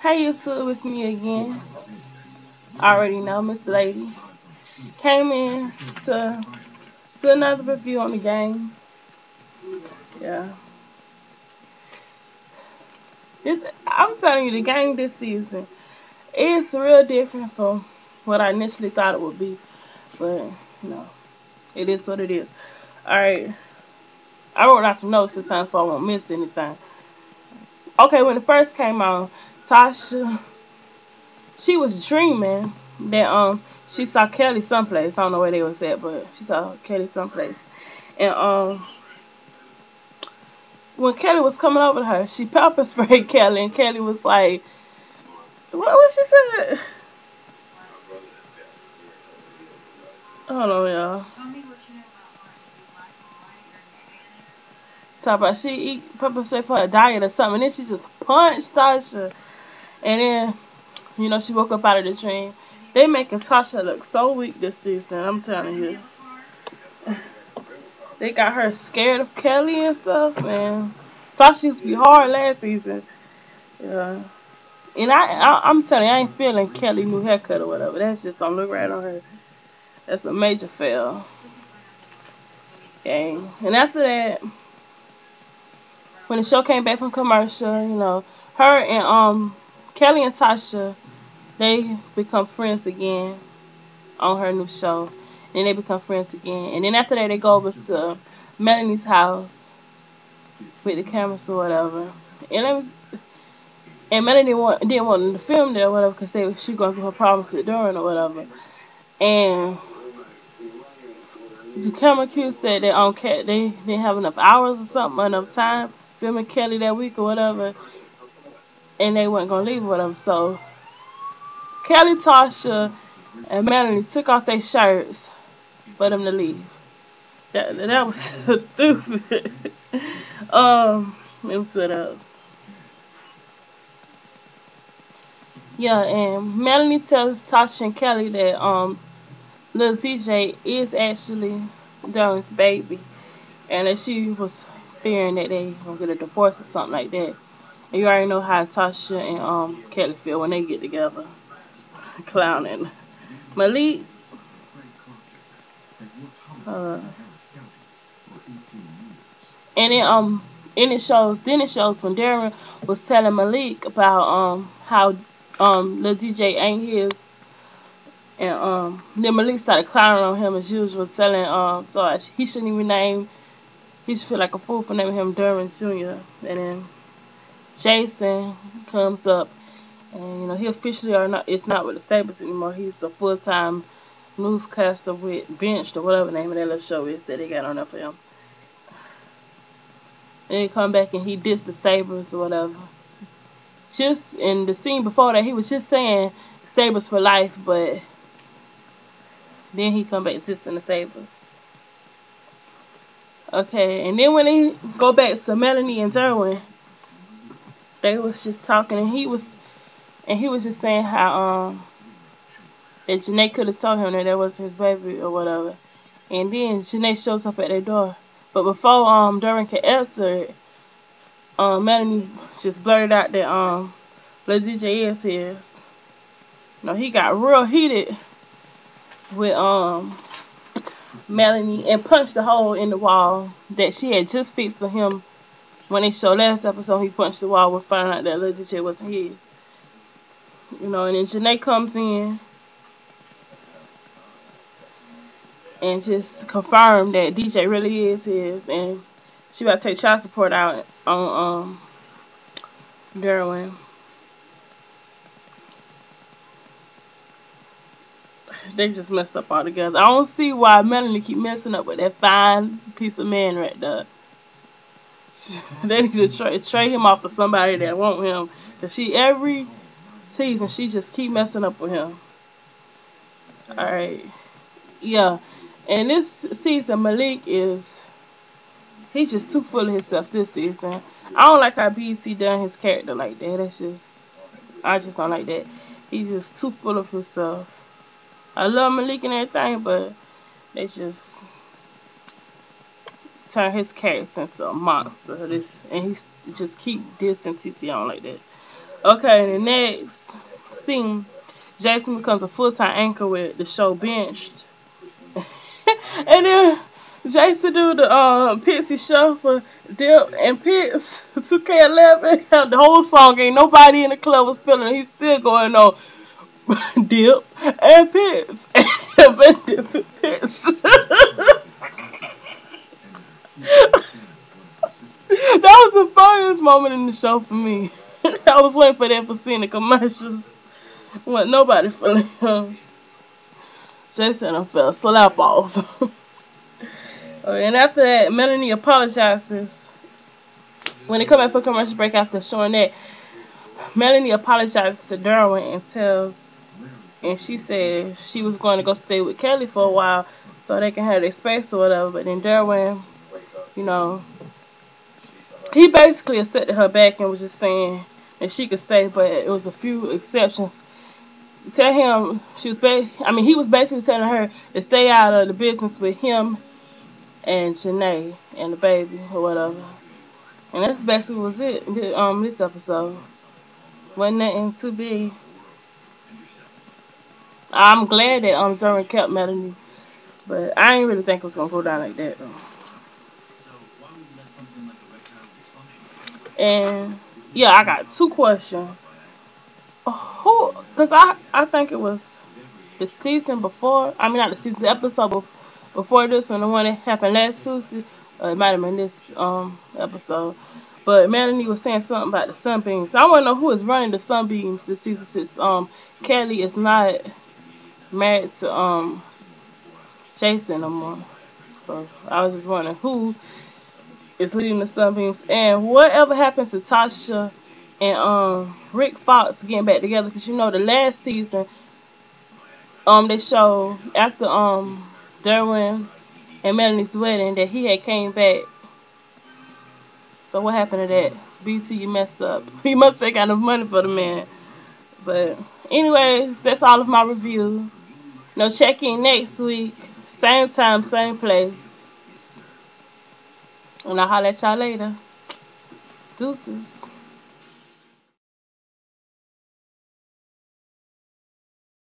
Hey YouTube, it's me again. Already know Miss Lady. Came in to another review on the game. Yeah. This I'm telling you, the game this season is real different from what I initially thought it would be. But no, it is what it is. Alright. I wrote out some notes this time so I won't miss anything. Okay, when it first came on, Tasha she was dreaming that she saw Kelly someplace. I don't know where they was at, but she saw Kelly someplace. And when Kelly was coming over to her, she pepper sprayed Kelly, and Kelly was like, "What she said?" Hold on, y'all. Talk about she eat pepper spray for a diet or something, and then she just punched Tasha, and then she woke up out of the dream. They making Tasha look so weak this season. I'm telling you, they got her scared of Kelly and stuff, man. Tasha used to be hard last season. Yeah. And I'm telling you, I ain't feeling Kelly new haircut or whatever. That's just don't look right on her. That's a major fail. Okay. And after that, when the show came back from commercial, her and Kelly and Tasha, they become friends again on her new show. And they become friends again. And then after that, they go over to Melanie's house with the cameras or whatever. And Melanie didn't want to film there or whatever because she going through her problems with Duran or whatever. And the camera crew said that they didn't have enough hours or something, enough time filming Kelly that week or whatever, and they weren't gonna leave or whatever. So Kelly, Tasha, and Melanie took off their shirts for them to leave. That was stupid. Let me set up. Yeah, and Melanie tells Tasha and Kelly that little DJ is actually Darren's baby, and that she was fearing that they gonna get a divorce or something like that. And you already know how Tasha and Kelly feel when they get together, clowning. Malik, uh, and it shows when Darren was telling Malik about how the DJ ain't his, and then Malik started clowning on him as usual, telling so he shouldn't even name. He should feel like a fool for naming him Darren Jr. And then Jason comes up, and he officially are not. It's not with the Staples anymore. He's a full-time newscaster with Benched or whatever the name of that little show is that they got on there for him. And he come back and he dissed the Sabres or whatever. Just in the scene before that, he was just saying Sabres for life, but then he come back dissing the Sabres. Okay, and then when he go back to Melanie and Derwin, they was just talking, and he was just saying how that Janae could have told him that was his baby or whatever. And then Janae shows up at their door. But before Duran could answer it, Melanie just blurted out that Lil DJ is his. He got real heated with Melanie and punched a hole in the wall that she had just fixed for him when they showed last episode. He punched the wall with finding out that Lil DJ wasn't his. And then Janae comes in and just confirmed that DJ really is his, and she about to take child support out on Derwin. They just messed up altogether. I don't see why Melanie keep messing up with that fine piece of man right there. They need to trade him off to somebody that want him. Cause every season she just keep messing up with him. Alright. Yeah. And this season Malik he's just too full of himself this season. I don't like how BT done his character like that. I just don't like that. He's just too full of himself. I love Malik and everything, but they just turn his character into a monster. And he just keep dissing TT on like that. Okay, the next scene, Jason becomes a full-time anchor with the show Benched. And then Jason do the Pixie Shuffle, Dip and Pitts 2K11. The whole song ain't nobody in the club was feeling it. He's still going on Dip and Pitts and Dip and Pitts. That was the funniest moment in the show for me. I was waiting for that for seeing the commercials. Wasn't nobody feeling him. Jason done fell slap off. And after that, Melanie apologizes. When they come back for commercial break after showing that, Melanie apologizes to Derwin and she said she was going to go stay with Kelly for a while so they can have their space or whatever. But then Derwin, you know, he basically accepted her back and was just saying that she could stay, but it was a few exceptions. Tell him he was basically telling her to stay out of the business with him and Janae and the baby or whatever. And that's basically was it. This episode wasn't nothing too big. I'm glad that Zerwin kept Melanie, but I didn't really think it was gonna go down like that though. And yeah, I got two questions. Who? Because I think it was the season before. I mean, not the season, the episode before this one, the one that happened last Tuesday. It might have been this episode. But Melanie was saying something about the Sunbeams. So I want to know who is running the Sunbeams this season since Kelly is not married to Jason no more. So I was just wondering who is leading the Sunbeams and whatever happened to Tasha and Rick Fox getting back together, because you know the last season they showed after Derwin and Melanie's wedding that he had came back. So what happened to that? BT, you messed up. You must take got enough money for the man. But anyways, that's all of my review. No, check in next week. Same time, same place. And I'll holler at y'all later. Deuces.